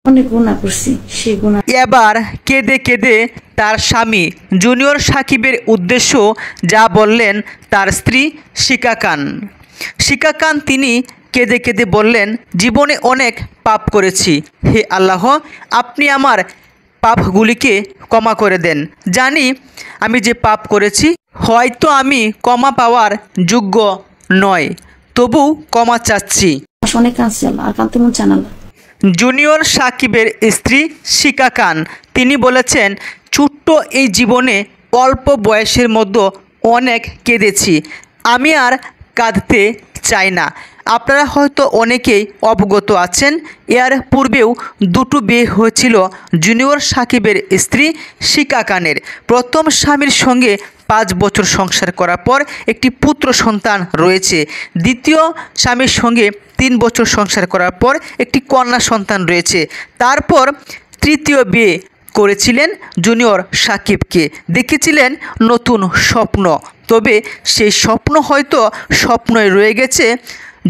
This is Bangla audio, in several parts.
অনেক গুনাহ করছি, সেই গুনাহ। এবার কেঁদে কেঁদে তার স্বামী জুনিয়র সাকিবের উদ্দেশ্য যা বললেন তার স্ত্রী শিকা খান। শিকা খান তিনি কেঁদে কেঁদে বললেন, জীবনে অনেক পাপ করেছি, হে আল্লাহ আপনি আমার পাপগুলিকে ক্ষমা করে দেন। জানি আমি যে পাপ করেছি হয়তো আমি ক্ষমা পাওয়ার যোগ্য নয়, তবু ক্ষমা চাচ্ছি। অনেক কাঁদছি আল্লাহ, আর কাঁদতে মন চায় না আল্লাহ। জুনিয়র সাকিবের স্ত্রী শিকা খান তিনি বলেছেন, ছোট্ট এই জীবনে অল্প বয়সের মধ্যে অনেক কেঁদেছি, আমি আর কাঁদতে চাই না। আপনারা হয়তো অনেকেই অবগত আছেন, এর পূর্বেও দুটো বিয়ে হয়েছিল জুনিয়র সাকিবের স্ত্রী শিকা খানের। প্রথম স্বামীর সঙ্গে 5 বছর সংসার করার পর একটি পুত্র সন্তান রয়েছে। দ্বিতীয় স্বামীর সঙ্গে 3 বছর সংসার করার পর একটি কন্যা সন্তান রয়েছে। তারপর তৃতীয় বিয়ে করেছিলেন জুনিয়র সাকিবকে, দেখেছিলেন নতুন স্বপ্ন, তবে সেই স্বপ্ন হয়তো স্বপ্নই রয়ে গেছে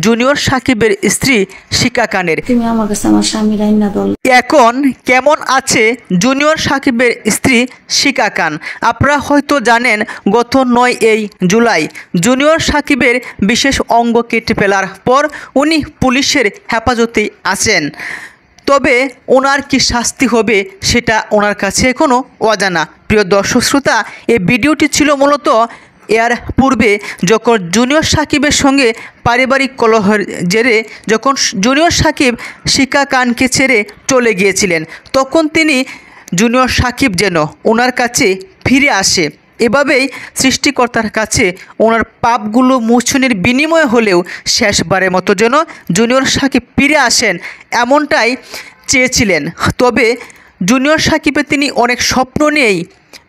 জুনিয়র সাকিবের স্ত্রী শিকা খানের। তুমি আমার কাছে আমার স্বামীর আইনা দল। এখন কেমন আছে জুনিয়র সাকিবের স্ত্রী শিকা খান? আপনারা হয়তো জানেন, গত 9 জুলাই জুনিয়র সাকিবের বিশেষ অঙ্গ কেটে ফেলার পর উনি পুলিশের হেফাজতে আছেন। তবে ওনার কি শাস্তি হবে সেটা ওনার কাছে এখনও অজানা। প্রিয় দর্শক শ্রোতা, এই ভিডিওটি ছিল মূলত এর পূর্বে যখন জুনিয়র সাকিবের সঙ্গে পারিবারিক কলহের জেরে যখন জুনিয়র সাকিব শিকা খানকে ছেড়ে চলে গিয়েছিলেন, তখন তিনি জুনিয়র সাকিব যেন ওনার কাছে ফিরে আসে, এভাবেই সৃষ্টিকর্তার কাছে ওনার পাপগুলো মোচনের বিনিময় হলেও শেষবারের মতো যেন জুনিয়র সাকিব ফিরে আসেন, এমনটাই চেয়েছিলেন। তবে জুনিয়র সাকিবের তিনি অনেক স্বপ্ন নিয়েই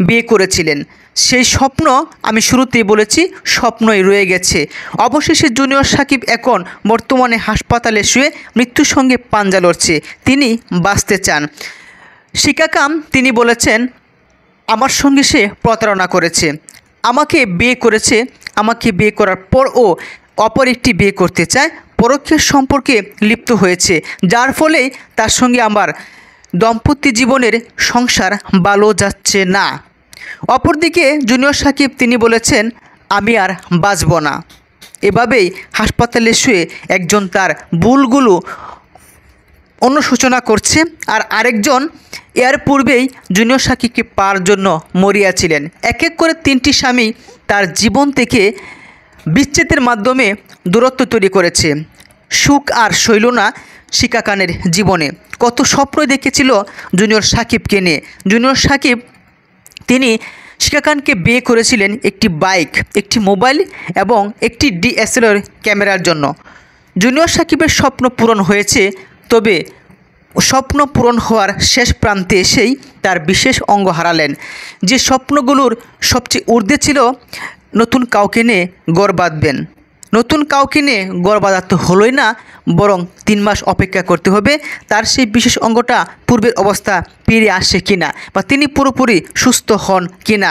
বিয়ে করেছিলেন। সেই স্বপ্ন আমি শুরুতেই বলেছি স্বপ্নই রয়ে গেছে। অবশেষে জুনিয়র সাকিব এখন বর্তমানে হাসপাতালে শুয়ে মৃত্যুর সঙ্গে পাঞ্জা লড়ছে, তিনি বাঁচতে চান। শিকা খান তিনি বলেছেন, আমার সঙ্গে সে প্রতারণা করেছে, আমাকে বিয়ে করেছে, আমাকে বিয়ে করার পরও অপর একটি বিয়ে করতে চায়, পরোক্ষের সম্পর্কে লিপ্ত হয়েছে, যার ফলে তার সঙ্গে আমার দাম্পত্য জীবনের সংসার ভালো যাচ্ছে না। অপরদিকে জুনিয়র সাকিব তিনি বলেছেন, আমি আর বাঁচব না। এভাবেই হাসপাতালে শুয়ে একজন তার ভুলগুলো অনুশোচনা করছে, আর আরেকজন এর পূর্বেই জুনিয়র সাকিবকে পাওয়ার জন্য মরিয়াছিলেন। এক এক করে 3টি স্বামী তার জীবন থেকে বিচ্ছেদের মাধ্যমে দূরত্ব তৈরি করেছে। সুখ আর শৈল না শিকা খানের জীবনে। কত স্বপ্নই দেখেছিল জুনিয়র সাকিবকে নিয়ে। জুনিয়র সাকিব তিনি শিকা খানকে বিয়ে করেছিলেন একটি বাইক, একটি মোবাইল এবং একটি DSLR ক্যামেরার জন্য। জুনিয়র সাকিবের স্বপ্ন পূরণ হয়েছে, তবে স্বপ্ন পূরণ হওয়ার শেষ প্রান্তে এসেই তার বিশেষ অঙ্গ হারালেন। যে স্বপ্নগুলোর সবচেয়ে ঊর্ধ্বে ছিল নতুন কাউকে নিয়ে গড় বাঁধবেন, নতুন কাউকে নিয়ে গড় বাঁধাতে হলোই না, বরং 3 মাস অপেক্ষা করতে হবে তার সেই বিশেষ অঙ্গটা পূর্বের অবস্থা ফিরে আসে কিনা বা তিনি পুরোপুরি সুস্থ হন কিনা।